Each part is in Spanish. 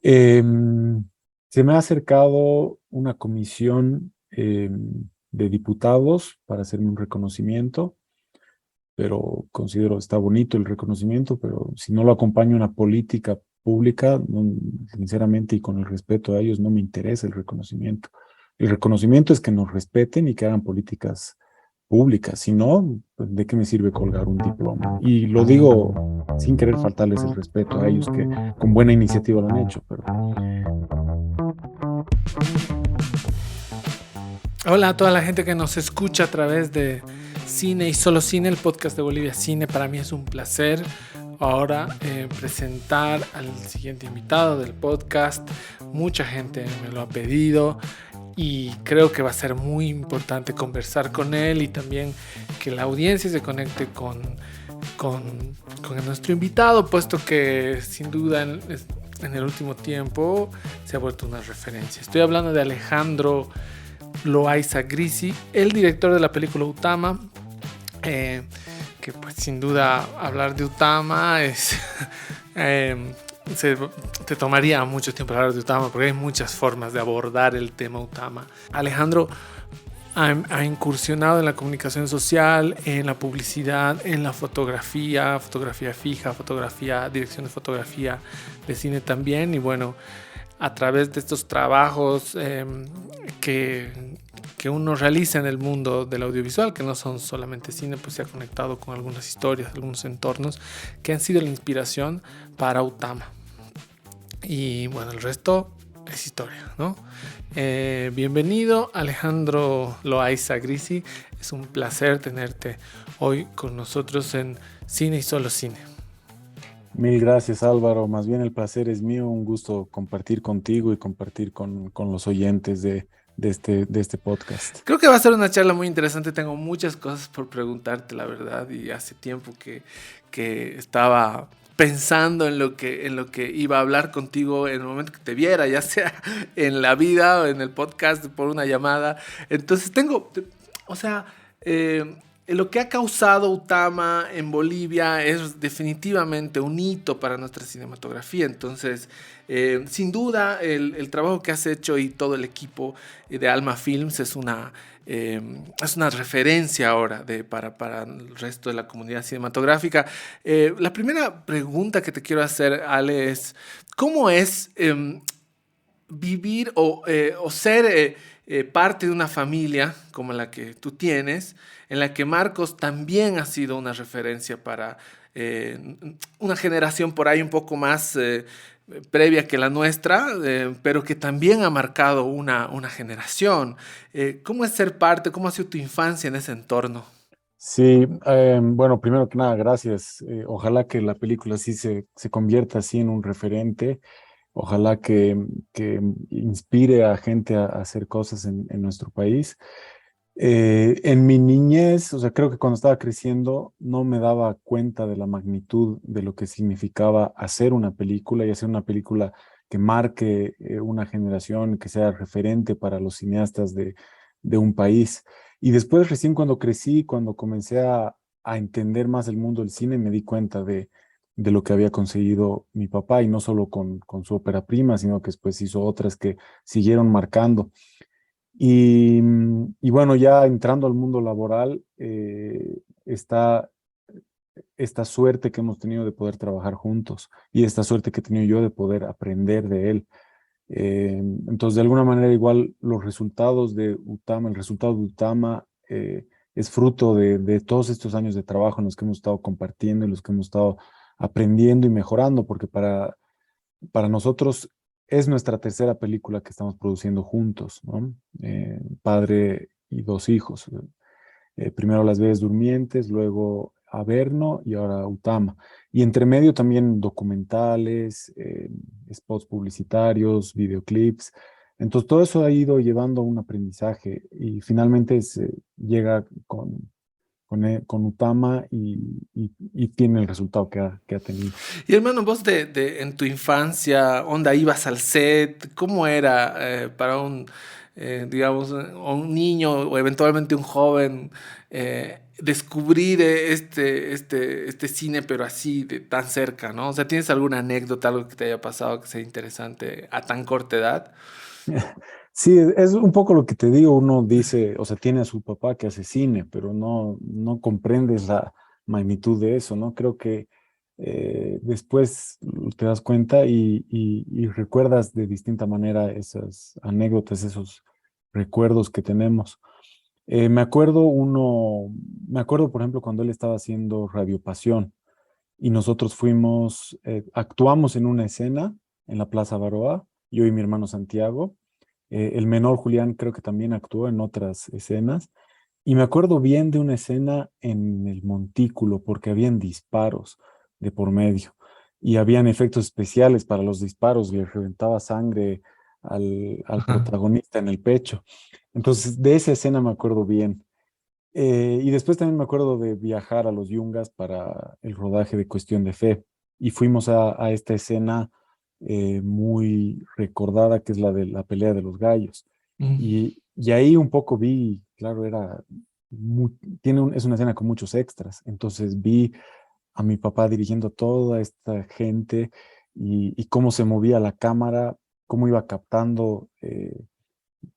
Em, Se me ha acercado una comisión de diputados para hacerme un reconocimiento, pero considero está bonito el reconocimiento, pero si no lo acompaña una política pública, sinceramente y con el respeto a ellos, no me interesa el reconocimiento. El reconocimiento es que nos respeten y que hagan políticas públicas. Si no, pues, ¿de qué me sirve colgar un diploma? Y lo digo sin querer faltarles el respeto a ellos que con buena iniciativa lo han hecho, pero Hola a toda la gente que nos escucha a través de Cine y Solo Cine, el podcast de Bolivia Cine. Para mí es un placer ahora presentar al siguiente invitado del podcast. Mucha gente me lo ha pedido y creo que va a ser muy importante conversar con él y también que la audiencia se conecte con, con nuestro invitado, puesto que sin duda en el último tiempo se ha vuelto una referencia. Estoy hablando de Alejandro Loaiza Grisi, el director de la película Utama, que pues sin duda hablar de Utama es te tomaría mucho tiempo hablar de Utama porque hay muchas formas de abordar el tema Utama. Alejandro ha incursionado en la comunicación social, en la publicidad, en la fotografía, fotografía fija, fotografía, dirección de fotografía de cine también. Y bueno, a través de estos trabajos que uno realiza en el mundo del audiovisual, que no son solamente cine, pues se ha conectado con algunas historias, algunos entornos que han sido la inspiración para Utama. Y bueno, el resto es historia, ¿no? Bienvenido, Alejandro Loaiza Grisi. Es un placer tenerte hoy con nosotros en Cine y Solo Cine. mil gracias, Álvaro. Más bien el placer es mío, un gusto compartir contigo y compartir con los oyentes de este podcast. Creo que va a ser una charla muy interesante. Tengo muchas cosas por preguntarte, la verdad, y hace tiempo que estaba pensando en lo que iba a hablar contigo en el momento que te viera, ya sea en la vida o en el podcast por una llamada. Entonces o sea, lo que ha causado Utama en Bolivia es definitivamente un hito para nuestra cinematografía. Entonces, sin duda, el trabajo que has hecho y todo el equipo de Alma Films es una referencia ahora para el resto de la comunidad cinematográfica. La primera pregunta que te quiero hacer, Ale, es ¿cómo es vivir o ser parte de una familia como la que tú tienes, en la que Marcos también ha sido una referencia para una generación por ahí un poco más previa que la nuestra, pero que también ha marcado una generación? ¿Cómo es ser parte? ¿Cómo ha sido tu infancia en ese entorno? Sí, bueno, primero que nada, gracias. Ojalá que la película sí se convierta así en un referente. Ojalá que inspire a gente a hacer cosas en nuestro país. En mi niñez, o sea, creo que cuando estaba creciendo no me daba cuenta de la magnitud de lo que significaba hacer una película y hacer una película que marque una generación, que sea referente para los cineastas de un país. Y después, recién cuando crecí, cuando comencé a entender más el mundo del cine, me di cuenta de lo que había conseguido mi papá, y no solo con su ópera prima, sino que después hizo otras que siguieron marcando. Y bueno, ya entrando al mundo laboral, está esta suerte que hemos tenido de poder trabajar juntos y esta suerte que he tenido yo de poder aprender de él. Entonces, de alguna manera, igual los resultados de Utama, el resultado de Utama es fruto de todos estos años de trabajo en los que hemos estado compartiendo, en los que hemos estado aprendiendo y mejorando, porque para nosotros es nuestra tercera película que estamos produciendo juntos, ¿no? Padre y dos hijos. Primero Las Bebés Durmientes, luego Averno y ahora Utama. Y entre medio también documentales, spots publicitarios, videoclips. Entonces todo eso ha ido llevando a un aprendizaje y finalmente se llega con Utama y tiene el resultado que ha tenido. Y hermano, vos en tu infancia, ¿onda ibas al set? ¿Cómo era para digamos, un niño o eventualmente un joven descubrir este cine, pero así, de tan cerca, ¿no? O sea, ¿tienes alguna anécdota, algo que te haya pasado que sea interesante a tan corta edad? Sí, es un poco lo que te digo, uno dice, o sea, tiene a su papá que hace cine, pero no comprendes la magnitud de eso, ¿no? Creo que después te das cuenta y recuerdas de distinta manera esas anécdotas, esos recuerdos que tenemos. Me acuerdo me acuerdo, por ejemplo, cuando él estaba haciendo Radio Pasión y nosotros actuamos en una escena en la Plaza Baroa, yo y mi hermano Santiago. El menor Julián creo que también actuó en otras escenas. Y me acuerdo bien de una escena en el montículo, porque habían disparos de por medio y habían efectos especiales para los disparos, le reventaba sangre al Ajá. protagonista en el pecho. Entonces, de esa escena me acuerdo bien. Y después también me acuerdo de viajar a los Yungas para el rodaje de Cuestión de Fe. Y fuimos a esta escena muy recordada, que es la de la pelea de los gallos. Mm. Y ahí un poco vi, claro, es una escena con muchos extras. Entonces vi a mi papá dirigiendo a toda esta gente y cómo se movía la cámara, cómo iba captando.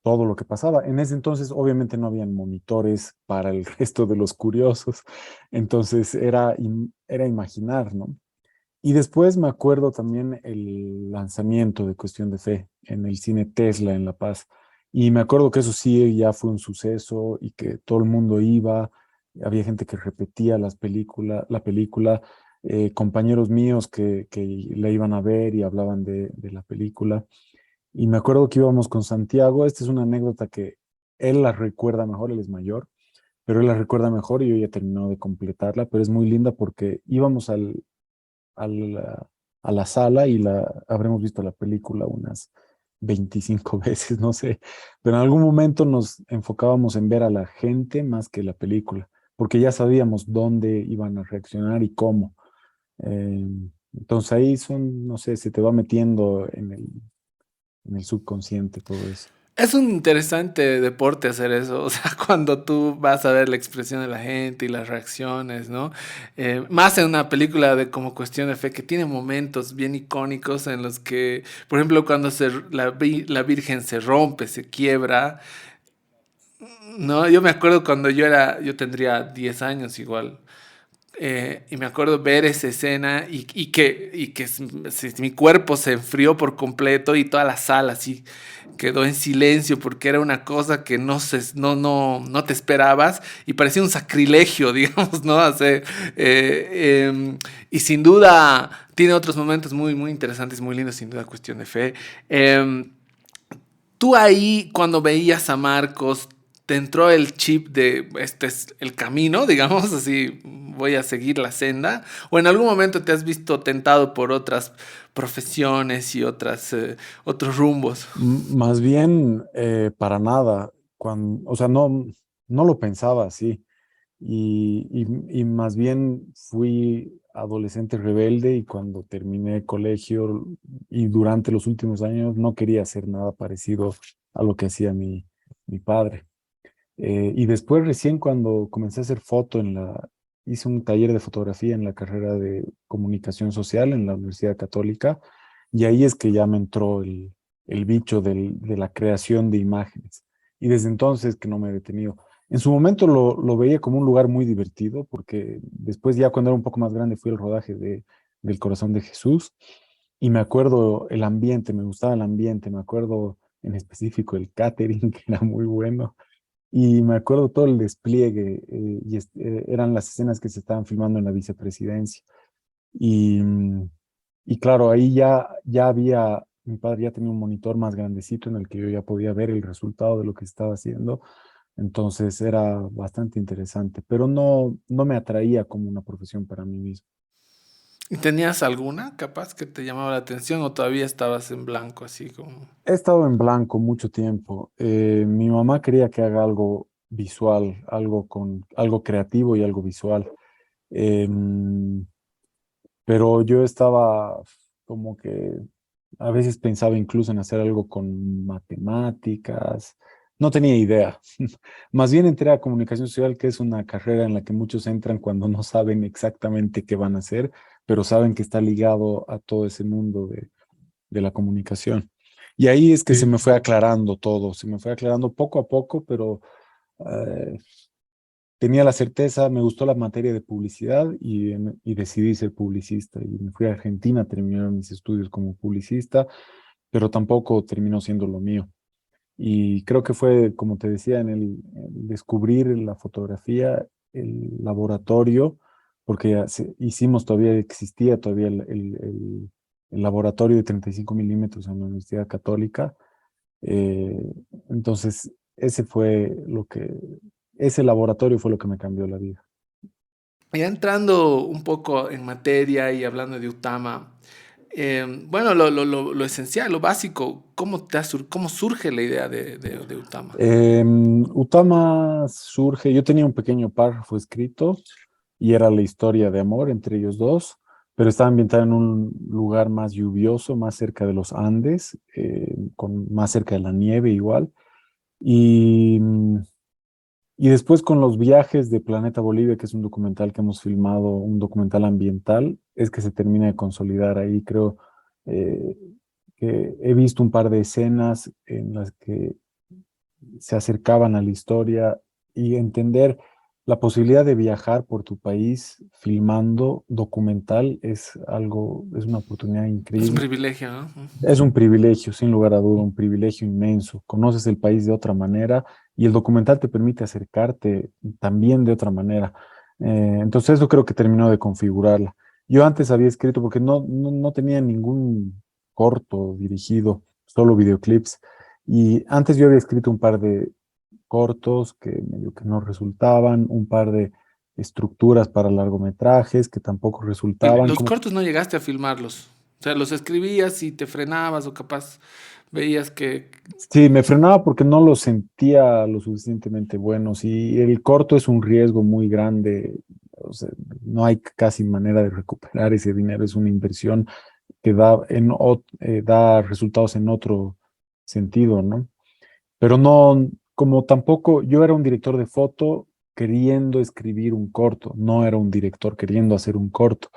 Todo lo que pasaba. En ese entonces, obviamente, no habían monitores para el resto de los curiosos, entonces era imaginar, ¿no? Y después me acuerdo también el lanzamiento de Cuestión de Fe en el cine Tesla en La Paz. Y me acuerdo que eso sí ya fue un suceso y que todo el mundo iba, había gente que repetía la película, compañeros míos que la iban a ver y hablaban de la película. Y me acuerdo que íbamos con Santiago. Esta es una anécdota que él la recuerda mejor, él es mayor, pero él la recuerda mejor y yo ya he terminado de completarla, pero es muy linda porque íbamos al, a la sala y habremos visto la película unas 25 veces, no sé, pero en algún momento nos enfocábamos en ver a la gente más que la película, porque ya sabíamos dónde iban a reaccionar y cómo. Eh, entonces ahí no sé, se te va metiendo en el subconsciente todo eso. Es un interesante deporte hacer eso, o sea, cuando tú vas a ver la expresión de la gente y las reacciones, ¿no? Más en una película de como Cuestión de Fe que tiene momentos bien icónicos en los que, por ejemplo, cuando la Virgen se rompe, se quiebra, ¿no? Yo me acuerdo cuando yo tendría 10 años igual, y me acuerdo ver esa escena mi cuerpo se enfrió por completo y toda la sala así quedó en silencio porque era una cosa que no te esperabas y parecía un sacrilegio, digamos, ¿no? Y sin duda tiene otros momentos muy, muy interesantes, muy lindos, sin duda, Cuestión de Fe. Eh, Tú ahí, cuando veías a Marcos, te entró el chip de este es el camino, digamos, así voy a seguir la senda, o en algún momento te has visto tentado por otras profesiones y otros rumbos. Más bien, para nada. O sea, no lo pensaba así. Y más bien fui adolescente rebelde y cuando terminé colegio y durante los últimos años no quería hacer nada parecido a lo que hacía mi padre. Y después recién cuando comencé a hacer hice un taller de fotografía en la carrera de comunicación social en la Universidad Católica y ahí es que ya me entró el bicho de la creación de imágenes. Y desde entonces que no me he detenido. En su momento lo veía como un lugar muy divertido porque después ya cuando era un poco más grande fui al rodaje del Corazón de Jesús y me acuerdo el ambiente, me gustaba el ambiente, me acuerdo en específico el catering que era muy bueno y me acuerdo todo el despliegue, eran las escenas que se estaban filmando en la vicepresidencia. Y claro, ahí mi padre ya tenía un monitor más grandecito en el que yo ya podía ver el resultado de lo que estaba haciendo. Entonces era bastante interesante, pero no me atraía como una profesión para mí mismo. ¿Y tenías alguna capaz que te llamaba la atención o todavía estabas en blanco así como... He estado en blanco mucho tiempo. Mi mamá quería que haga algo visual, algo creativo y algo visual. Em, pero yo estaba como que a veces pensaba incluso en hacer algo con matemáticas, No tenía idea. Más bien entré a comunicación social, que es una carrera en la que muchos entran cuando no saben exactamente qué van a hacer, pero saben que está ligado a todo ese mundo de la comunicación. Y ahí es que se Sí. me fue aclarando todo, se me fue aclarando poco a poco, pero eh, tenía la certeza, me gustó la materia de publicidad y decidí ser publicista. Y me fui a Argentina a terminar mis estudios como publicista, pero tampoco terminó siendo lo mío. Y creo que fue, como te decía, en el descubrir la fotografía, el laboratorio, porque hicimos todavía, existía todavía el laboratorio de 35 milímetros en la Universidad Católica. eh, entonces, ese laboratorio fue lo que me cambió la vida. Ya entrando un poco en materia y hablando de Utama, bueno, lo esencial, lo básico, ¿cómo surge la idea de Utama? Utama surge, yo tenía un pequeño párrafo escrito y era la historia de amor entre ellos dos, pero estaba ambientada en un lugar más lluvioso, más cerca de los Andes, más cerca de la nieve igual. Y, y después con los viajes de Planeta Bolivia, que es un documental que hemos filmado, un documental ambiental, es que se termina de consolidar ahí, creo eh, que he visto un par de escenas en las que se acercaban a la historia y entender la posibilidad de viajar por tu país filmando documental es algo, es una oportunidad Es un increíble. privilegio, ¿no? Es un privilegio, sin lugar a duda, un privilegio inmenso. Conoces el país de otra manera y el documental te permite acercarte también de otra manera. Entonces eso creo que terminó de configurarla. Yo antes había escrito, porque no tenía ningún corto dirigido, solo videoclips. Y antes yo había escrito un par de cortos que medio que no resultaban, un par de estructuras para largometrajes que tampoco resultaban. Los Como cortos no llegaste a filmarlos. O sea, los escribías y te frenabas o capaz veías que... sí, me frenaba porque no los sentía lo suficientemente buenos y el corto es un riesgo muy grande. O sea, no hay casi manera de recuperar ese dinero, es una inversión que da resultados en otro sentido, ¿no? Pero no, como tampoco, yo era un director de foto queriendo escribir un corto, no era un director queriendo hacer un corto.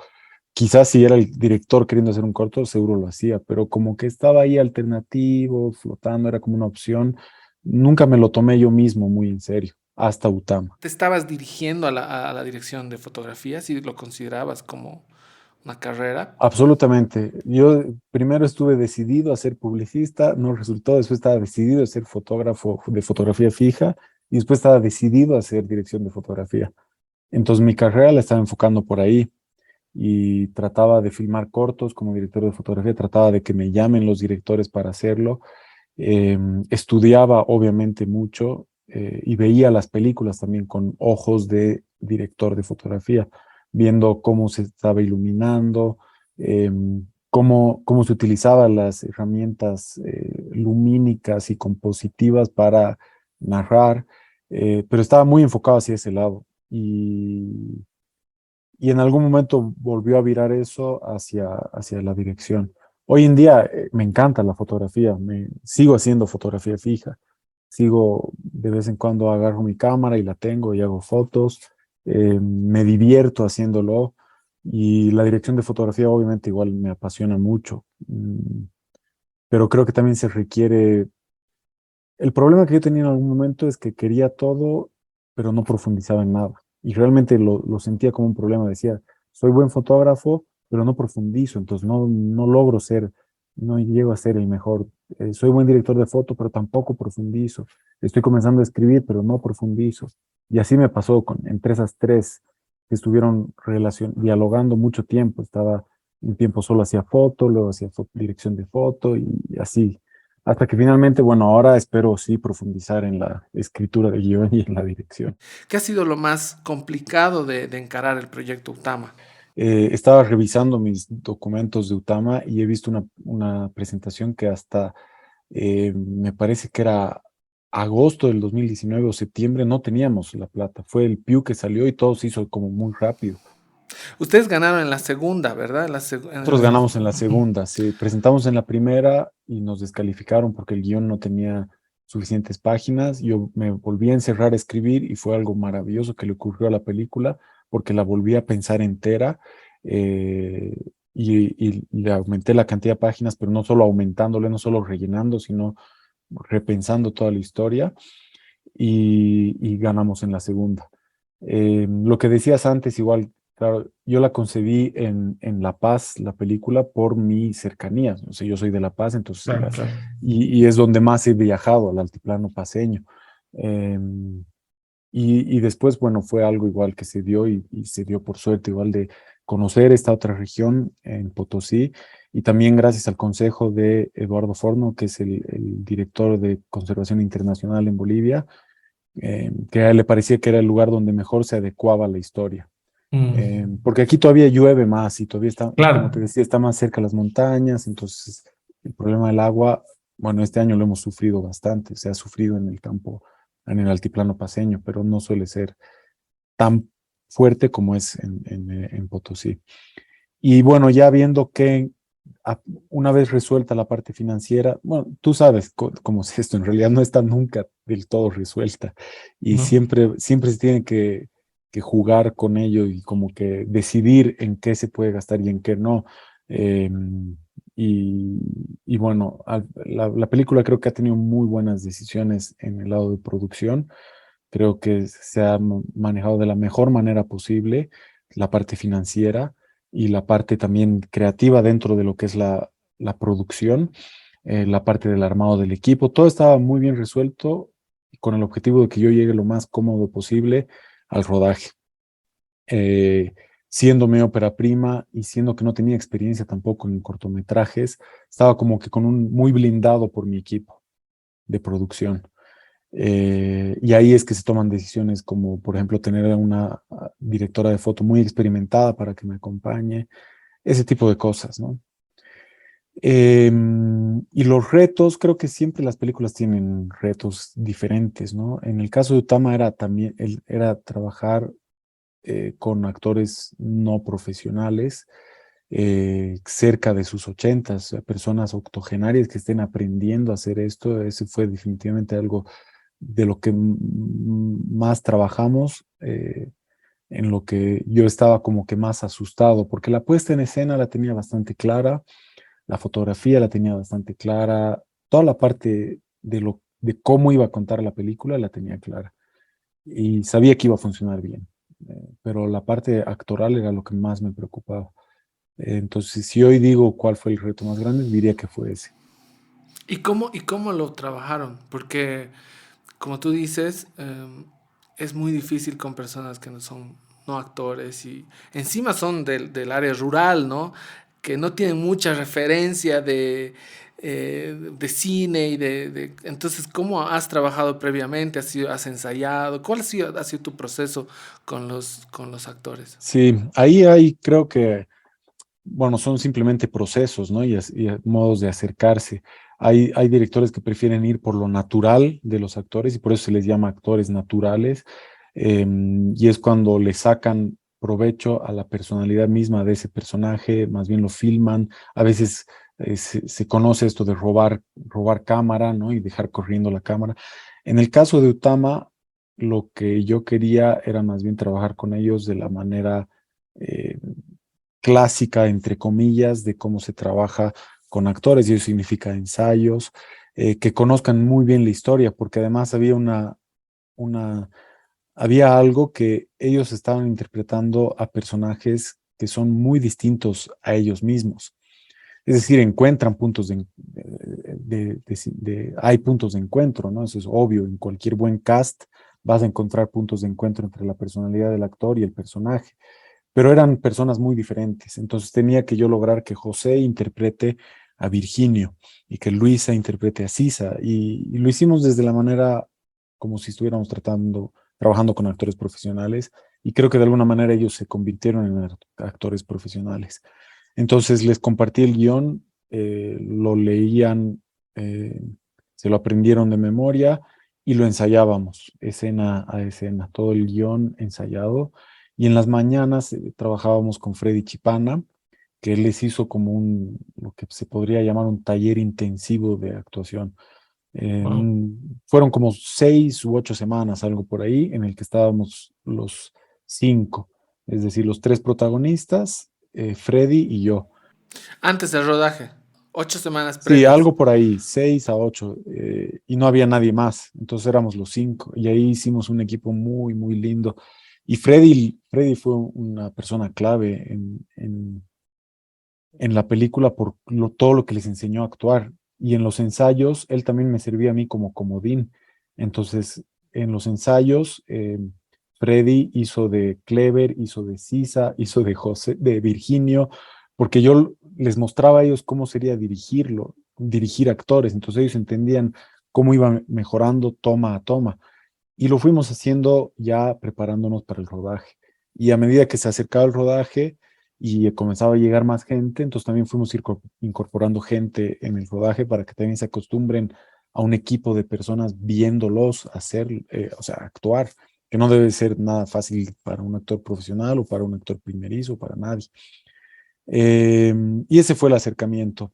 Quizás si era el director queriendo hacer un corto, seguro lo hacía, pero como que estaba ahí alternativo, flotando, era como una opción. Nunca me lo tomé yo mismo muy en serio, hasta Utama. ¿Te estabas dirigiendo a a la dirección de fotografía si lo considerabas como una carrera? Absolutamente. Yo primero estuve decidido a ser publicista, no resultó, después estaba decidido a ser fotógrafo de fotografía fija y después estaba decidido a hacer dirección de fotografía. Entonces mi carrera la estaba enfocando por ahí y trataba de filmar cortos como director de fotografía, trataba de que me llamen los directores para hacerlo. Estudiaba obviamente mucho y veía las películas también con ojos de director de fotografía, viendo cómo se estaba iluminando, cómo se utilizaban las herramientas lumínicas y compositivas para narrar, pero estaba muy enfocado hacia ese lado. Y en algún momento volvió a virar eso hacia la dirección. Hoy en día me encanta la fotografía, sigo haciendo fotografía fija, sigo de vez en cuando agarro mi cámara y la tengo y hago fotos, me divierto haciéndolo y la dirección de fotografía obviamente igual me apasiona mucho, pero creo que también se requiere, el problema que yo tenía en algún momento es que quería todo, pero no profundizaba en nada. Y realmente lo sentía como un problema. Decía, soy buen fotógrafo, pero no profundizo, entonces no logro ser, no llego a ser el mejor. Soy buen director de foto, pero tampoco profundizo. Estoy comenzando a escribir, pero no profundizo. Y así me pasó entre esas tres que estuvieron dialogando mucho tiempo. Estaba un tiempo solo hacía foto, luego hacía dirección de foto y así. Hasta que finalmente, bueno, ahora espero sí profundizar en la escritura de guión y en la dirección. ¿Qué ha sido lo más complicado de encarar el proyecto Utama? Estaba revisando mis documentos de Utama y he visto una presentación que hasta me parece que era agosto del 2019 o septiembre, no teníamos la plata. Fue el PIU que salió y todo se hizo como muy rápido. Ustedes ganaron en la segunda, ¿verdad? Nosotros ganamos en la segunda, sí, presentamos en la primera y nos descalificaron porque el guión no tenía suficientes páginas. Yo me volví a encerrar a escribir y fue algo maravilloso que le ocurrió a la película porque la volví a pensar entera eh, y le aumenté la cantidad de páginas, pero no solo aumentándole, no solo rellenando, sino repensando toda la historia y ganamos en la segunda. Lo que decías antes, igual, claro, yo la concebí en La Paz, la película, por mi cercanía. O sea, yo soy de La Paz, entonces, Claro, claro. y es donde más he viajado, al altiplano paceño. Eh, y después, bueno, fue algo igual que se dio y se dio por suerte, igual de conocer esta otra región en Potosí y también gracias al consejo de Eduardo Forno, que es el director de Conservación Internacional en Bolivia, que a él le parecía que era el lugar donde mejor se adecuaba a la historia. Mm, Porque aquí todavía llueve más y todavía está, como te claro. decía, está más cerca de las montañas, entonces el problema del agua, bueno, este año lo hemos sufrido bastante, se ha sufrido en el campo, en el altiplano paceño, pero no suele ser tan fuerte como es en Potosí. Y bueno, ya viendo que una vez resuelta la parte financiera, bueno, tú sabes cómo es esto, en realidad no está nunca del todo resuelta y ¿No? siempre se tiene que jugar con ello y como que decidir en qué se puede gastar y en qué no. Eh, y, y bueno, la película creo que ha tenido muy buenas decisiones en el lado de producción. Creo que se ha manejado de la mejor manera posible la parte financiera y la parte también creativa dentro de lo que es la producción, la parte del armado del equipo. Todo estaba muy bien resuelto con el objetivo de que yo llegue lo más cómodo posible al rodaje. Eh, Siendo mi ópera prima y siendo que no tenía experiencia tampoco en cortometrajes, estaba como que con un muy blindado por mi equipo de producción. Y ahí es que se toman decisiones como, por ejemplo, tener a una directora de foto muy experimentada para que me acompañe, ese tipo de cosas, ¿no? Y los retos, creo que siempre las películas tienen retos diferentes, ¿no? En el caso de Utama era también, era trabajar con actores no profesionales, cerca de sus ochentas, personas octogenarias que estén aprendiendo a hacer esto. Ese fue definitivamente algo de lo que más trabajamos, en lo que yo estaba como que más asustado, porque la puesta en escena la tenía bastante clara, la fotografía la tenía bastante clara, toda la parte de cómo iba a contar la película la tenía clara y sabía que iba a funcionar bien, pero la parte actoral era lo que más me preocupaba. Entonces, si hoy digo cuál fue el reto más grande, diría que fue ese. Y cómo lo trabajaron? Porque, como tú dices, es muy difícil con personas que no son no actores y encima son del área rural, ¿no? Que no tienen mucha referencia de cine y Entonces, ¿cómo has trabajado previamente? ¿Has ensayado? ¿Cuál ha sido tu proceso con los actores? Sí, ahí hay, creo que bueno, son simplemente procesos, ¿no? Y modos de acercarse. Hay directores que prefieren ir por lo natural de los actores y por eso se les llama actores naturales. Y es cuando le sacan provecho a la personalidad misma de ese personaje, más bien lo filman. A veces se conoce esto de robar cámara, ¿no? Y dejar corriendo la cámara. En el caso de Utama, lo que yo quería era más bien trabajar con ellos de la manera eh, clásica, entre comillas, de cómo se trabaja con actores, y eso significa ensayos, que conozcan muy bien la historia, porque además una, había algo que ellos estaban interpretando a personajes que son muy distintos a ellos mismos. Es decir, encuentran puntos hay puntos de encuentro, ¿no? Eso es obvio, en cualquier buen cast vas a encontrar puntos de encuentro entre la personalidad del actor y el personaje, pero eran personas muy diferentes. Entonces tenía que yo lograr que José interprete a Virginio y que Luisa interprete a Sisa. Y lo hicimos desde la manera como si estuviéramos trabajando con actores profesionales. Y creo que de alguna manera ellos se convirtieron en actores profesionales. Entonces les compartí el guión, lo leían, eh, se lo aprendieron de memoria y lo ensayábamos escena a escena, todo el guión ensayado y en las mañanas trabajábamos con Freddy Chipana, que él les hizo como lo que se podría llamar un taller intensivo de actuación. Wow. Fueron como 6 u 8 semanas, algo por ahí, en el que estábamos los cinco, es decir, los tres protagonistas, Freddy y yo. Antes del rodaje, 8 semanas Sí, previas. algo por ahí, 6 a 8, y no había nadie más, entonces éramos los cinco, y ahí hicimos un equipo muy, muy lindo. Y Freddy fue una persona clave en la película por todo lo que les enseñó a actuar. Y en los ensayos, él también me servía a mí como comodín. Entonces, en los ensayos, Freddy hizo de Clever, hizo de Sisa, hizo de José, de Virginio, porque yo les mostraba a ellos cómo sería dirigir actores. Entonces ellos entendían cómo iban mejorando toma a toma. Y lo fuimos haciendo ya preparándonos para el rodaje. Y a medida que se acercaba el rodaje y comenzaba a llegar más gente, entonces también fuimos incorporando gente en el rodaje para que también se acostumbren a un equipo de personas viéndolos hacer, o sea, actuar, que no debe ser nada fácil para un actor profesional o para un actor primerizo, para nadie. Eh, y ese fue el acercamiento,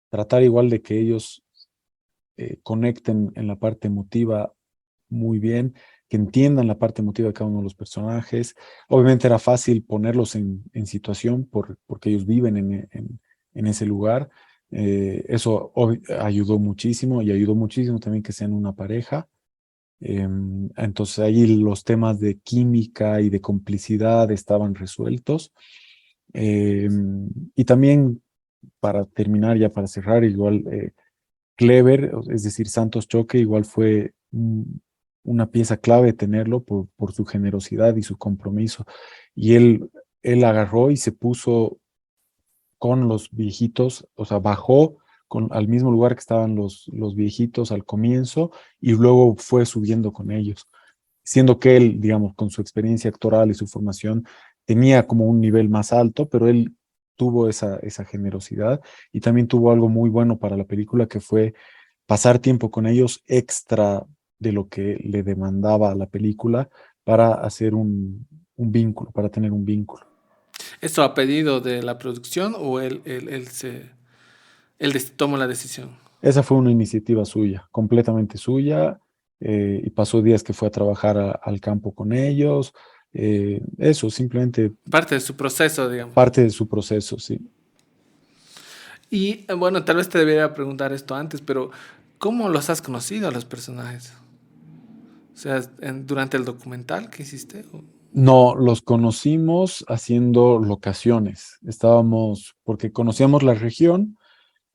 tratar igual de que ellos conecten en la parte emotiva muy bien, que entiendan la parte emotiva de cada uno de los personajes. Obviamente era fácil ponerlos en situación porque ellos viven en ese lugar. Eso ayudó muchísimo y ayudó muchísimo también que sean una pareja. Entonces ahí los temas de química y de complicidad estaban resueltos. Y también para terminar, ya para cerrar, igual Clever, es decir, Santos Choque, igual fue una pieza clave tenerlo por su generosidad y su compromiso. Y él agarró y se puso con los viejitos, o sea, bajó al mismo lugar que estaban los viejitos al comienzo y luego fue subiendo con ellos, siendo que él, digamos, con su experiencia actoral y su formación, tenía como un nivel más alto, pero él tuvo esa generosidad y también tuvo algo muy bueno para la película que fue pasar tiempo con ellos extra de lo que le demandaba la película para hacer un vínculo, para tener un vínculo. ¿Esto a pedido de la producción o él toma la decisión? Esa fue una iniciativa suya, completamente suya, y pasó días que fue a trabajar al campo con ellos. Eso, simplemente Parte de su proceso, digamos. parte de su proceso, sí. Y bueno, tal vez te debería preguntar esto antes, pero ¿cómo los has conocido a los personajes? O sea, durante el documental que hiciste. No, los conocimos haciendo locaciones. Estábamos, porque conocíamos la región,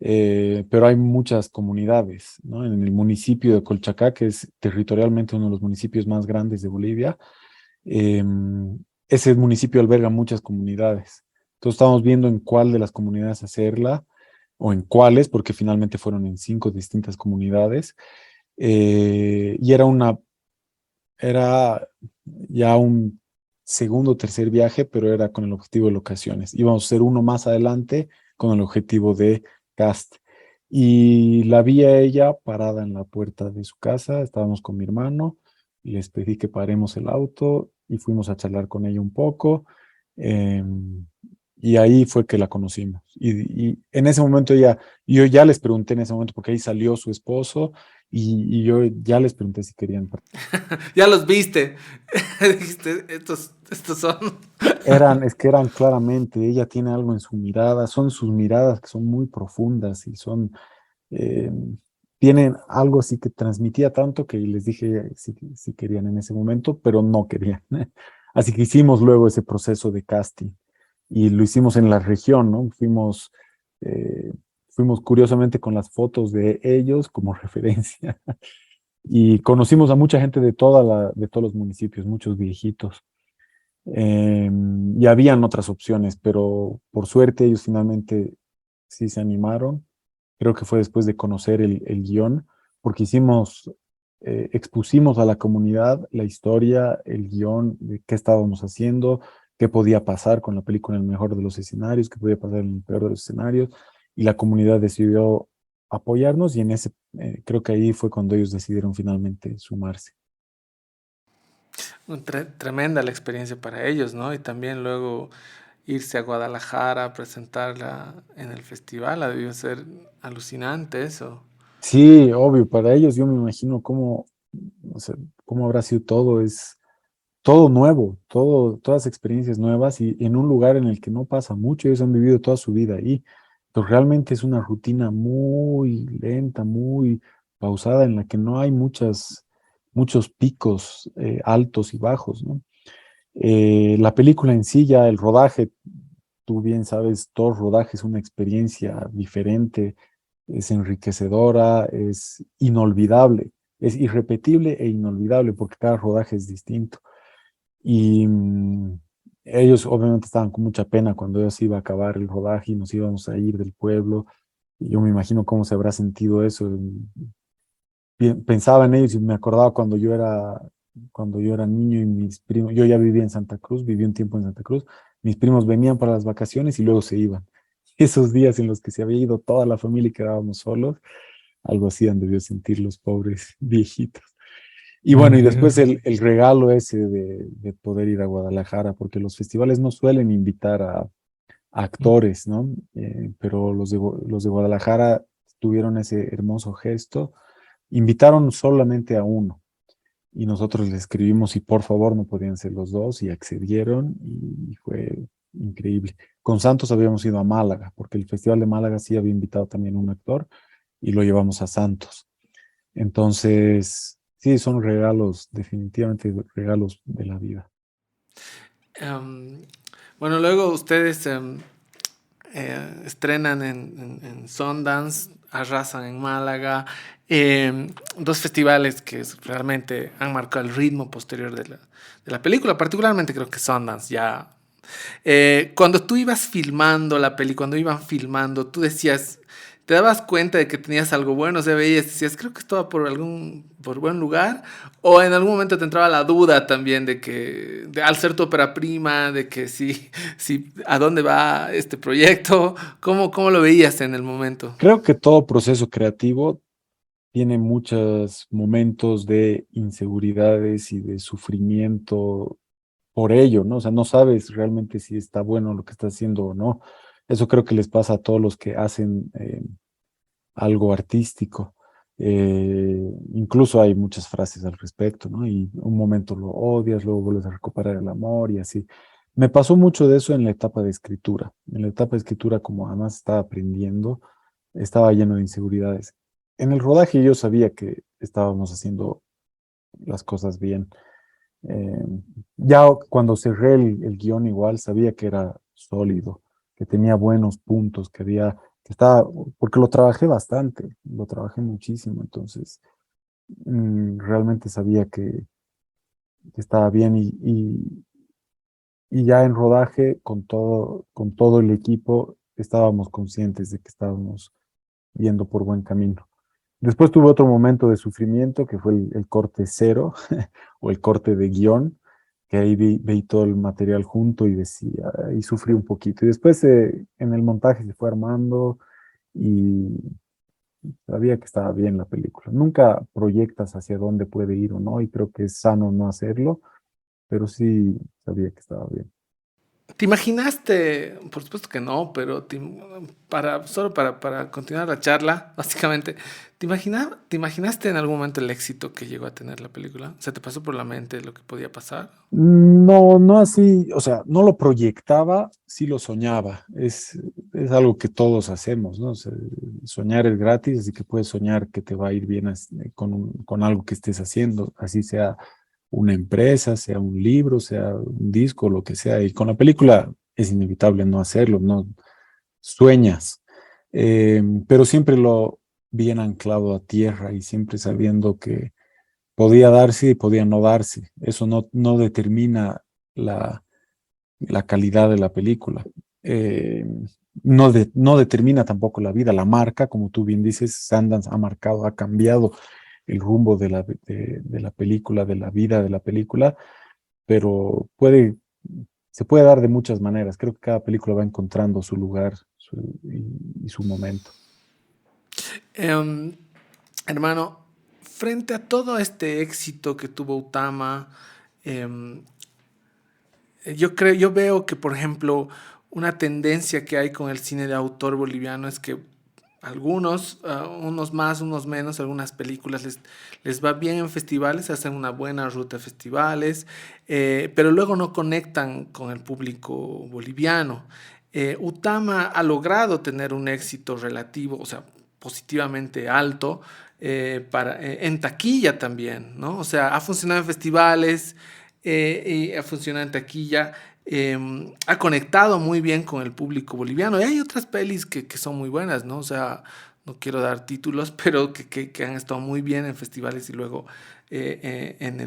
pero hay muchas comunidades, ¿no? En el municipio de Colchacá, que es territorialmente uno de los municipios más grandes de Bolivia, eh, ese municipio alberga muchas comunidades. Entonces estábamos viendo en cuál de las comunidades hacerla, o en cuáles, porque finalmente fueron en 5 distintas comunidades, y era ya un segundo o tercer viaje, pero era con el objetivo de locaciones. Íbamos a hacer uno más adelante con el objetivo de cast. Y la vi a ella parada en la puerta de su casa, estábamos con mi hermano, les pedí que paremos el auto y fuimos a charlar con ella un poco. Y ahí fue que la conocimos. Y en ese momento yo ya les pregunté en ese momento, porque ahí salió su esposo, y yo ya les pregunté si querían. Ya los viste. Dijiste, estos son. Es que eran claramente, ella tiene algo en su mirada, son sus miradas que son muy profundas y eh, tienen algo así que transmitía tanto que les dije si querían en ese momento, pero no querían. Así que hicimos luego ese proceso de casting y lo hicimos en la región, ¿no? Eh, fuimos curiosamente con las fotos de ellos como referencia y conocimos a mucha gente de todos los municipios, muchos viejitos. Y habían otras opciones, pero por suerte ellos finalmente sí se animaron. Creo que fue después de conocer el guión, porque expusimos a la comunidad la historia, el guión, de qué estábamos haciendo, qué podía pasar con la película en el mejor de los escenarios, qué podía pasar en el peor de los escenarios, y la comunidad decidió apoyarnos y creo que ahí fue cuando ellos decidieron finalmente sumarse. Tremenda la experiencia para ellos, ¿no? Y también luego irse a Guadalajara a presentarla en el festival, ha debido ser alucinante eso. Sí, obvio, para ellos yo me imagino cómo, o sea, cómo habrá sido todo, es todo nuevo, todas experiencias nuevas y en un lugar en el que no pasa mucho, ellos han vivido toda su vida ahí. Entonces realmente es una rutina muy lenta, muy pausada, en la que no hay muchos picos altos y bajos, ¿no? La película en sí, ya el rodaje, tú bien sabes, todo rodaje es una experiencia diferente, es enriquecedora, es inolvidable, es irrepetible e inolvidable porque cada rodaje es distinto. Y ellos obviamente estaban con mucha pena cuando ya se iba a acabar el rodaje y nos íbamos a ir del pueblo. Y yo me imagino cómo se habrá sentido eso. Pensaba en ellos y me acordaba cuando yo era niño y mis primos, yo ya vivía en Santa Cruz, viví un tiempo en Santa Cruz, mis primos venían para las vacaciones y luego se iban. Esos días en los que se había ido toda la familia y quedábamos solos, algo así han debido sentir los pobres viejitos. Y bueno, y después el regalo ese de poder ir a Guadalajara, porque los festivales no suelen invitar a actores, ¿no? Pero los de Guadalajara tuvieron ese hermoso gesto. Invitaron solamente a uno y nosotros les escribimos si por favor no podían ser los dos y accedieron y fue increíble. Con Santos habíamos ido a Málaga, porque el Festival de Málaga sí había invitado también a un actor y lo llevamos a Santos. Entonces, sí, son regalos, definitivamente regalos de la vida. Em, bueno, luego ustedes estrenan en Sundance, arrasan en Málaga, dos festivales que realmente han marcado el ritmo posterior de la película, particularmente creo que Sundance ya. Cuando tú ibas filmando la peli, cuando iban filmando, tú decías, te dabas cuenta de que tenías algo bueno, o sea, veías, decías, creo que estaba por buen lugar, o en algún momento te entraba la duda también de que, al ser tu ópera prima, de que sí, sí, ¿a dónde va este proyecto? ¿Cómo lo veías en el momento? Creo que todo proceso creativo tiene muchos momentos de inseguridades y de sufrimiento por ello, ¿no? O sea, no sabes realmente si está bueno lo que estás haciendo o no. Eso creo que les pasa a todos los que hacen algo artístico. Incluso hay muchas frases al respecto, ¿no? Y un momento lo odias, luego vuelves a recuperar el amor y así. Me pasó mucho de eso en la etapa de escritura. En la etapa de escritura, como además estaba aprendiendo, estaba lleno de inseguridades. En el rodaje yo sabía que estábamos haciendo las cosas bien. Eh, ya cuando cerré el guión igual sabía que era sólido, que tenía buenos puntos, que estaba, porque lo trabajé bastante, lo trabajé muchísimo, entonces realmente sabía que estaba bien y ya en rodaje con todo el equipo estábamos conscientes de que estábamos yendo por buen camino. Después tuve otro momento de sufrimiento que fue el corte cero o el corte de guión, que ahí vi todo el material junto y decía, y sufrí un poquito. Y después en el montaje se fue armando y sabía que estaba bien la película. Nunca proyectas hacia dónde puede ir o no, y creo que es sano no hacerlo, pero sí sabía que estaba bien. ¿Te imaginaste? Por supuesto que no, pero solo para continuar la charla, básicamente, te imaginaste en algún momento el éxito que llegó a tener la película? ¿Se te pasó por la mente lo que podía pasar? No, no así, o sea, no lo proyectaba, sí lo soñaba. Es algo que todos hacemos, ¿no? O sea, soñar es gratis, así que puedes soñar que te va a ir bien con algo que estés haciendo, así sea una empresa, sea un libro, sea un disco, lo que sea. Y con la película es inevitable no hacerlo, no sueñas, pero siempre lo bien anclado a tierra y siempre sabiendo que podía darse y podía no darse. Eso no determina la, la calidad de la película. Eh, no determina tampoco la vida. La marca, como tú bien dices, Sundance ha marcado, ha cambiado el rumbo de la película, de la vida de la película, pero se puede dar de muchas maneras. Creo que cada película va encontrando su lugar y su momento. Em, Hermano, frente a todo este éxito que tuvo Utama, em, yo veo que, por ejemplo, una tendencia que hay con el cine de autor boliviano es que algunos, unos más, unos menos, algunas películas les va bien en festivales, hacen una buena ruta de festivales, pero luego no conectan con el público boliviano. Utama ha logrado tener un éxito relativo, o sea, positivamente alto, en taquilla también, ¿no? O sea, ha funcionado en festivales y ha funcionado en taquilla. Ha conectado muy bien con el público boliviano. Y hay otras pelis que son muy buenas, ¿no? O sea, no quiero dar títulos, pero que han estado muy bien en festivales y luego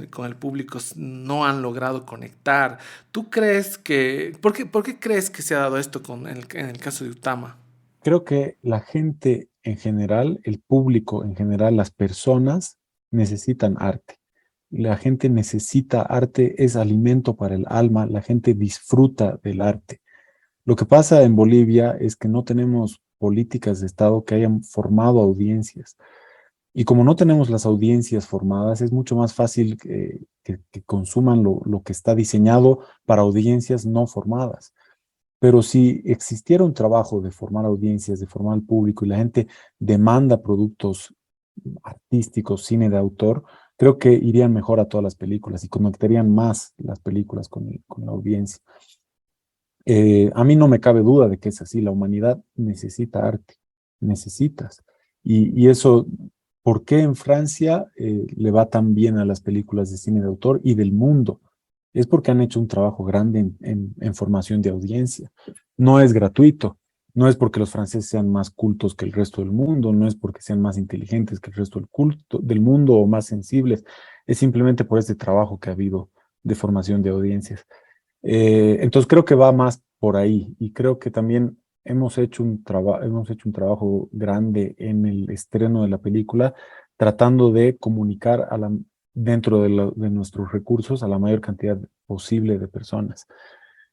con el público no han logrado conectar. ¿Tú crees que... por qué crees que se ha dado esto en el caso de Utama? Creo que la gente en general, el público en general, las personas necesitan arte. La gente necesita arte, es alimento para el alma, la gente disfruta del arte. Lo que pasa en Bolivia es que no tenemos políticas de Estado que hayan formado audiencias. Y como no tenemos las audiencias formadas, es mucho más fácil que consuman lo que está diseñado para audiencias no formadas. Pero si existiera un trabajo de formar audiencias, de formar al público y la gente demanda productos artísticos, cine de autor, creo que irían mejor a todas las películas y conectarían más las películas con la audiencia. A mí no me cabe duda de que es así. La humanidad necesita arte, necesitas. Y eso, ¿por qué en Francia le va tan bien a las películas de cine de autor y del mundo? Es porque han hecho un trabajo grande en formación de audiencia. No es gratuito, no es porque los franceses sean más cultos que el resto del mundo, no es porque sean más inteligentes que el resto del mundo o más sensibles, es simplemente por este trabajo que ha habido de formación de audiencias. Entonces creo que va más por ahí y creo que también hemos hecho un trabajo grande en el estreno de la película, tratando de comunicar dentro de nuestros recursos a la mayor cantidad posible de personas.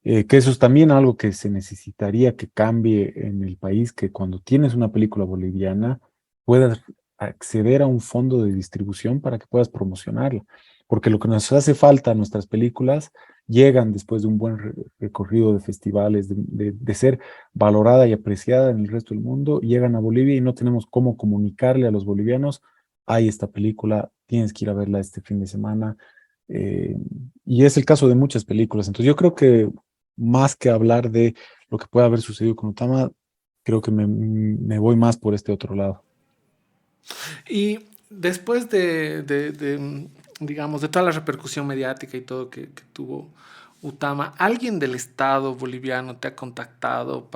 Que eso es también algo que se necesitaría que cambie en el país, que cuando tienes una película boliviana puedas acceder a un fondo de distribución para que puedas promocionarla. Porque lo que nos hace falta a nuestras películas llegan después de un buen recorrido de festivales, de ser valorada y apreciada en el resto del mundo, llegan a Bolivia y no tenemos cómo comunicarle a los bolivianos, hay esta película, tienes que ir a verla este fin de semana. eh, y es el caso de muchas películas. Entonces yo creo que más que hablar de lo que puede haber sucedido con Utama, creo que me voy más por este otro lado. Y después digamos, de toda la repercusión mediática y todo que tuvo Utama, ¿alguien del Estado boliviano te ha contactado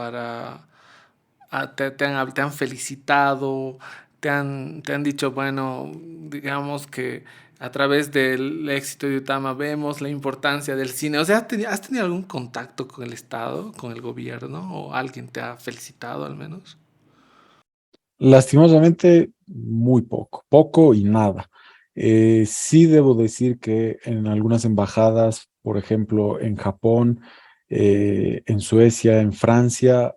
te han felicitado, te han dicho, bueno, digamos que a través del éxito de Utama vemos la importancia del cine? O sea, has tenido algún contacto con el Estado, con el gobierno, o alguien te ha felicitado al menos? Lastimosamente, muy poco, poco y nada. Sí debo decir que en algunas embajadas, por ejemplo, en Japón, en Suecia, en Francia,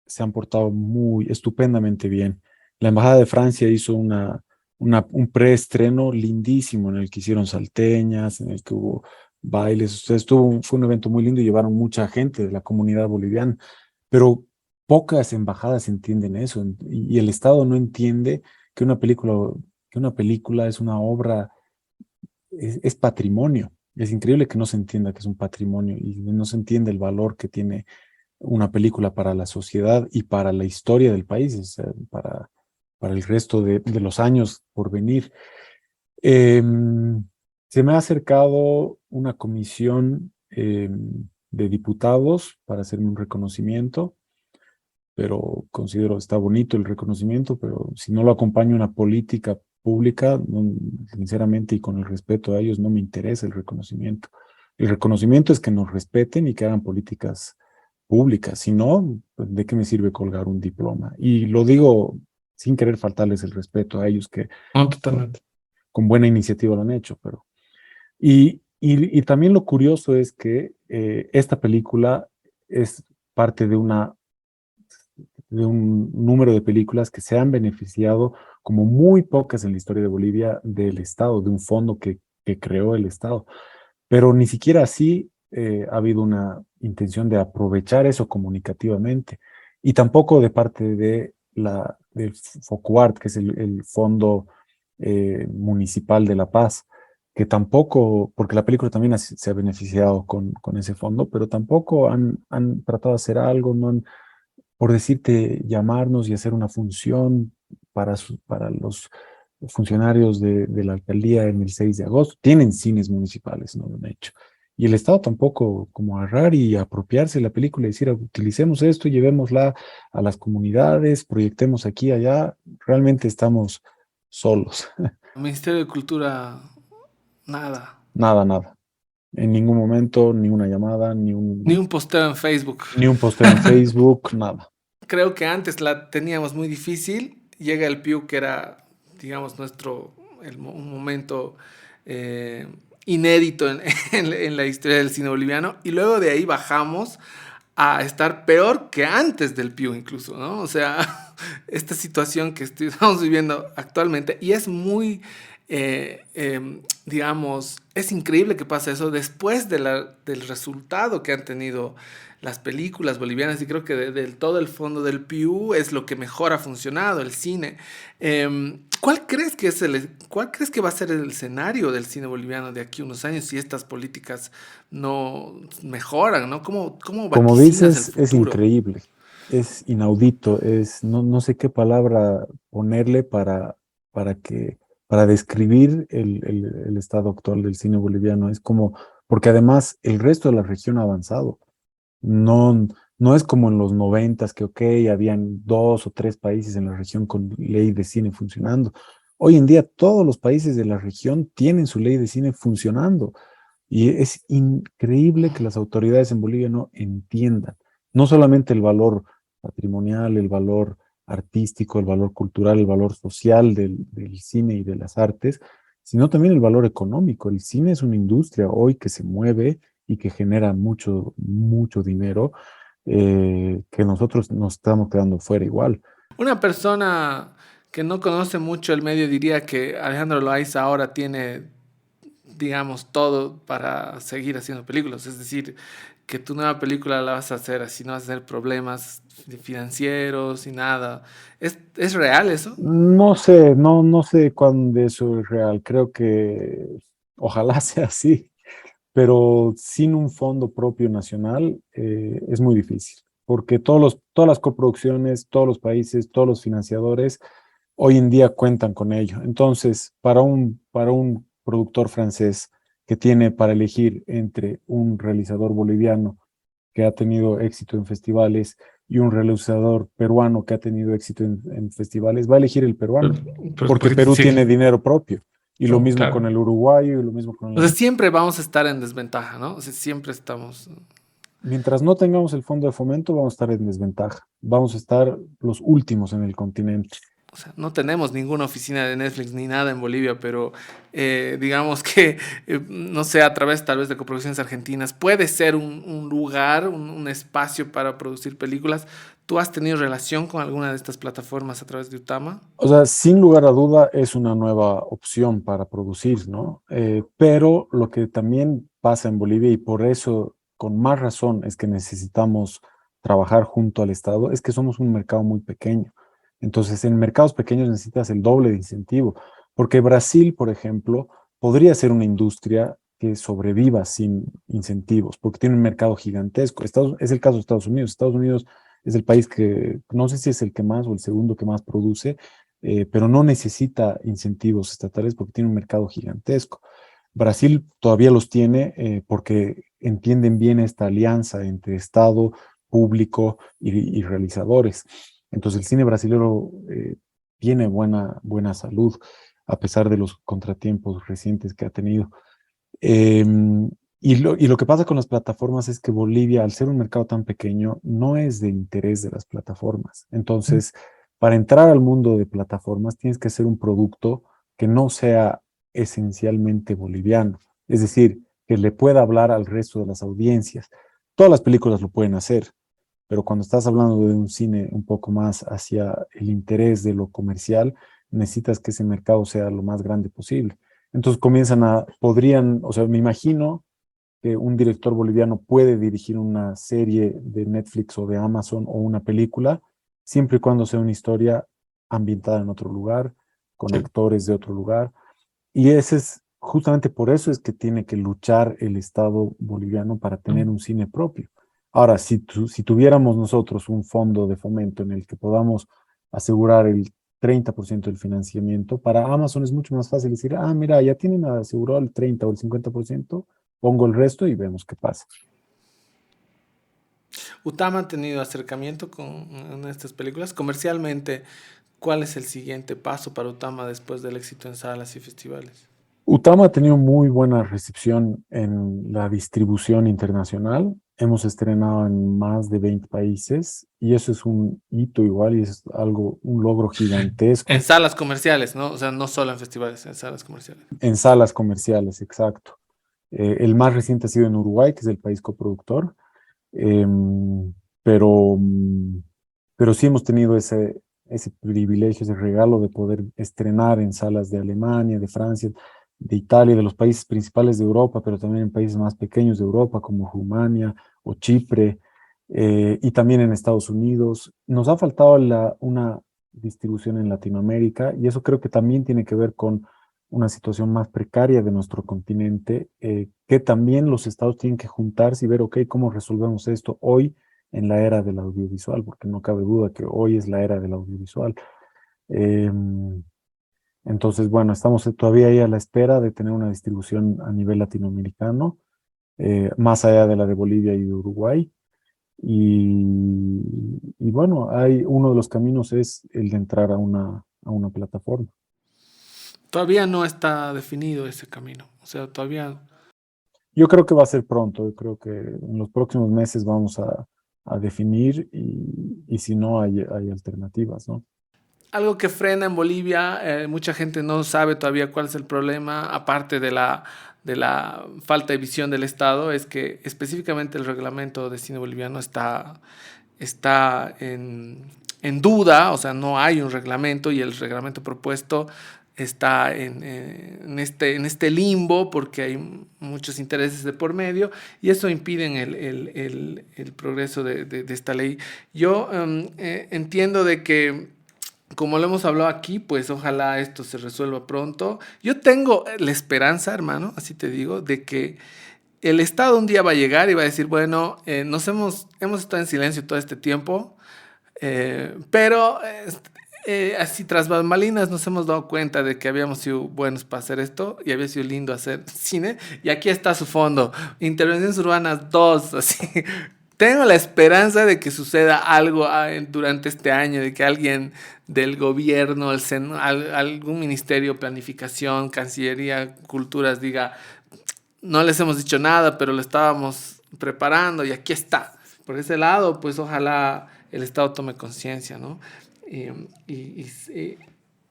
se han portado muy estupendamente bien. La Embajada de Francia hizo un preestreno lindísimo en el que hicieron salteñas, en el que hubo bailes. O sea, fue un evento muy lindo y llevaron mucha gente de la comunidad boliviana, pero pocas embajadas entienden eso y el Estado no entiende que una película es una obra, es patrimonio. Es increíble que no se entienda que es un patrimonio y no se entiende el valor que tiene una película para la sociedad y para la historia del país, o sea, para el resto de los años por venir. Se me ha acercado una comisión de diputados para hacerme un reconocimiento, pero considero está bonito el reconocimiento, pero si no lo acompaña una política pública, sinceramente y con el respeto a ellos, no me interesa el reconocimiento. El reconocimiento es que nos respeten y que hagan políticas públicas. Si no, pues, ¿de qué me sirve colgar un diploma? Y lo digo sin querer faltarles el respeto a ellos que No, totalmente. con buena iniciativa lo han hecho, pero... Y también lo curioso es que esta película es parte de un número de películas que se han beneficiado, como muy pocas en la historia de Bolivia, del Estado, de un fondo que creó el Estado. Pero ni siquiera así ha habido una intención de aprovechar eso comunicativamente. Y tampoco de parte de del FOCUART, que es el Fondo Municipal de La Paz, que tampoco, porque la película también se ha beneficiado con ese fondo, pero tampoco han tratado de hacer algo, no han, por decirte, llamarnos y hacer una función para los funcionarios de la alcaldía en el 6 de agosto. Tienen cines municipales, no lo han hecho. Y el Estado tampoco, como agarrar y apropiarse de la película y decir, utilicemos esto, llevémosla a las comunidades, proyectemos aquí, allá. Realmente estamos solos. El Ministerio de Cultura, nada. Nada, nada. En ningún momento, ni una llamada, Ni un posteo en Facebook. ni un posteo en Facebook, nada. Creo que antes la teníamos muy difícil. Llega el Piu, que era, digamos, un momento eh, inédito en la historia del cine boliviano. Y luego de ahí bajamos a estar peor que antes del Piu incluso, ¿no? O sea, esta situación que estamos viviendo actualmente, y es muy, digamos, es increíble que pase eso después del resultado que han tenido las películas bolivianas, y creo que todo el fondo del Piu es lo que mejor ha funcionado, el cine. ¿Cuál crees que va a ser el escenario del cine boliviano de aquí a unos años si estas políticas no mejoran, ¿no? ¿Cómo Como vaticinas el dices, es futuro? increíble, es inaudito, no sé qué palabra ponerle para que, para describir el estado actual del cine boliviano. Es como, porque además el resto de la región ha avanzado. No, no es como en los noventas que, ok, habían 2 o 3 países en la región con ley de cine funcionando. Hoy en día todos los países de la región tienen su ley de cine funcionando. Y es increíble que las autoridades en Bolivia no entiendan no solamente el valor patrimonial, el valor artístico, el valor cultural, el valor social del cine y de las artes, sino también el valor económico. El cine es una industria hoy que se mueve y que genera mucho, mucho dinero, que nosotros nos estamos quedando fuera igual. Una persona que no conoce mucho el medio diría que Alejandro Loaiza ahora tiene, digamos, todo para seguir haciendo películas. Es decir, que tu nueva película la vas a hacer así, no vas a tener problemas financieros y nada. ¿Es real eso? No sé, no sé cuán de eso es real. Creo que ojalá sea así, pero sin un fondo propio nacional es muy difícil, porque todas las coproducciones, todos los países, todos los financiadores hoy en día cuentan con ello. Entonces, para un productor francés que tiene para elegir entre un realizador boliviano que ha tenido éxito en festivales y un realizador peruano que ha tenido éxito en festivales, va a elegir el peruano, porque Porque Perú tiene sí, dinero propio. Y lo no, mismo con claro. el uruguayo y lo mismo con O sea, el... siempre vamos a estar en desventaja, ¿no? O sea, siempre estamos. Mientras no tengamos el fondo de fomento, vamos a estar en desventaja. Vamos a estar los últimos en el continente. O sea, no tenemos ninguna oficina de Netflix ni nada en Bolivia, pero digamos que, no sé, a través tal vez de coproducciones argentinas, puede ser un lugar, un espacio para producir películas. ¿Tú has tenido relación con alguna de estas plataformas a través de Utama? O sea, sin lugar a duda es una nueva opción para producir, ¿no? Pero lo que también pasa en Bolivia y por eso, con más razón, es que necesitamos trabajar junto al Estado, es que somos un mercado muy pequeño. Entonces, en mercados pequeños necesitas el doble de incentivo, porque Brasil, por ejemplo, podría ser una industria que sobreviva sin incentivos, porque tiene un mercado gigantesco. Es el caso de Estados Unidos. Estados Unidos es el país que, no sé si es el que más o el segundo que más produce, pero no necesita incentivos estatales porque tiene un mercado gigantesco. Brasil todavía los tiene porque entienden bien esta alianza entre Estado, público y realizadores. Entonces el cine brasileño tiene buena salud a pesar de los contratiempos recientes que ha tenido. Y lo que pasa con las plataformas es que Bolivia, al ser un mercado tan pequeño, no es de interés de las plataformas. Entonces, para entrar al mundo de plataformas, tienes que hacer un producto que no sea esencialmente boliviano. Es decir, que le pueda hablar al resto de las audiencias. Todas las películas lo pueden hacer, pero cuando estás hablando de un cine un poco más hacia el interés de lo comercial, necesitas que ese mercado sea lo más grande posible. Entonces podrían, o sea, me imagino que un director boliviano puede dirigir una serie de Netflix o de Amazon o una película siempre y cuando sea una historia ambientada en otro lugar, con actores de otro lugar. Y ese es, justamente por eso es que tiene que luchar el Estado boliviano para tener un cine propio. Ahora, si tuviéramos nosotros un fondo de fomento en el que podamos asegurar el 30% del financiamiento, para Amazon es mucho más fácil decir, ah, mira, ya tienen asegurado el 30 o el 50%, pongo el resto y vemos qué pasa. Utama ha tenido acercamiento con estas películas. Comercialmente, ¿cuál es el siguiente paso para Utama después del éxito en salas y festivales? Utama ha tenido muy buena recepción en la distribución internacional. Hemos estrenado en más de 20 países y eso es un hito igual y es algo, un logro En gigantesco salas comerciales, ¿no? O sea, no solo en festivales, en salas comerciales. en salas comerciales, exacto. El más reciente ha sido en Uruguay, que es el país coproductor, em, pero, pero sí hemos tenido ese privilegio, ese regalo de poder estrenar en salas de Alemania, de Francia, de Italia, de los países principales de Europa, pero también en países más pequeños de Europa, como Rumania o Chipre, y también en Estados Unidos. Nos ha faltado una distribución en Latinoamérica, y eso creo que también tiene que ver con una situación más precaria de nuestro continente, que también los estados tienen que juntarse y ver, ok, ¿cómo resolvemos esto hoy en la era del audiovisual? Porque no cabe duda que hoy es la era del audiovisual. Entonces, bueno, estamos todavía ahí a la espera de tener una distribución a nivel latinoamericano, más allá de la de Bolivia y de Uruguay. Y bueno, uno de los caminos es el de entrar a una plataforma. Todavía no está definido ese camino. O sea, todavía... Yo creo que va a ser pronto, yo creo que en los próximos meses vamos a definir y si no hay alternativas, ¿no? Algo que frena en Bolivia, mucha gente no sabe todavía cuál es el problema, aparte de la falta de visión del Estado, es que específicamente el reglamento de cine boliviano está en duda, o sea, no hay un reglamento y el reglamento propuesto está en este limbo porque hay muchos intereses de por medio y eso impide el progreso de esta ley. Yo entiendo de que como lo hemos hablado aquí, pues ojalá esto se resuelva pronto. Yo tengo la esperanza, hermano, así te digo, de que el Estado un día va a llegar y va a decir, bueno, hemos estado en silencio todo este tiempo, pero así tras bambalinas nos hemos dado cuenta de que habíamos sido buenos para hacer esto y había sido lindo hacer cine. Y aquí está su fondo, Intervenciones Urbanas 2, así. Tengo la esperanza de que suceda algo durante este año, de que alguien del gobierno, algún ministerio, planificación, Cancillería, Culturas diga, no les hemos dicho nada, pero lo estábamos preparando y aquí está. Por ese lado, pues ojalá el Estado tome conciencia, ¿no? Y, y,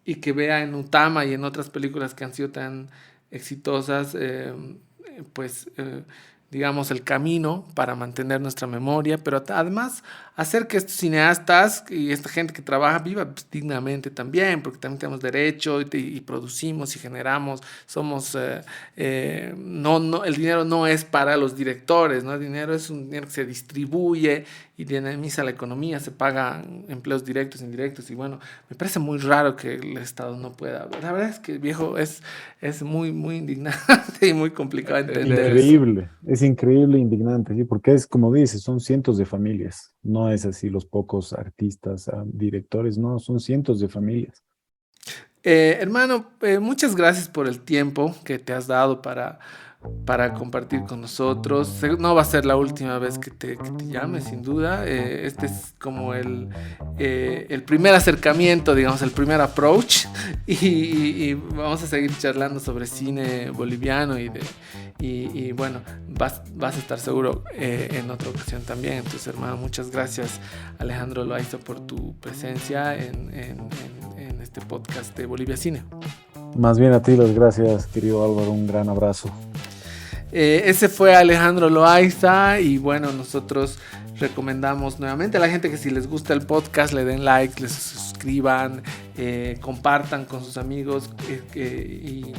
y que vea en Utama y en otras películas que han sido tan exitosas, pues digamos, el camino para mantener nuestra memoria, pero además hacer que estos cineastas y esta gente que trabaja viva dignamente también, porque también tenemos derecho y producimos y generamos, somos, el dinero no es para los directores, ¿no? El dinero es un dinero que se distribuye y dinamiza la economía, se pagan empleos directos, indirectos, y bueno, me parece muy raro que el Estado no pueda. La verdad es que, viejo, es muy, muy indignante y muy complicado entender Increíble, es increíble e indignante, ¿sí? Porque es como dices, son cientos de familias, no es así los pocos artistas, directores, no, son cientos de familias. Hermano, muchas gracias por el tiempo que te has dado para compartir con nosotros. No va a ser la última vez que te llame, sin duda. Este es como el primer acercamiento, digamos, el primer approach. Y vamos a seguir charlando sobre cine boliviano y bueno, vas a estar seguro en otra ocasión también. Entonces, hermano, muchas gracias, Alejandro Loaiza, por tu presencia en este podcast de Bolivia Cine. Más bien a ti las gracias, querido Álvaro, un gran abrazo. Ese fue Alejandro Loaiza y bueno, nosotros recomendamos nuevamente a la gente que si les gusta el podcast le den like, les suscriban, compartan con sus amigos y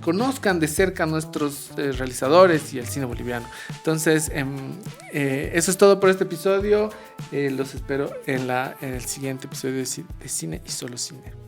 conozcan de cerca a nuestros realizadores y el cine boliviano. Entonces, eso es todo por este episodio. Los espero en el siguiente episodio de Cine y Solo Cine.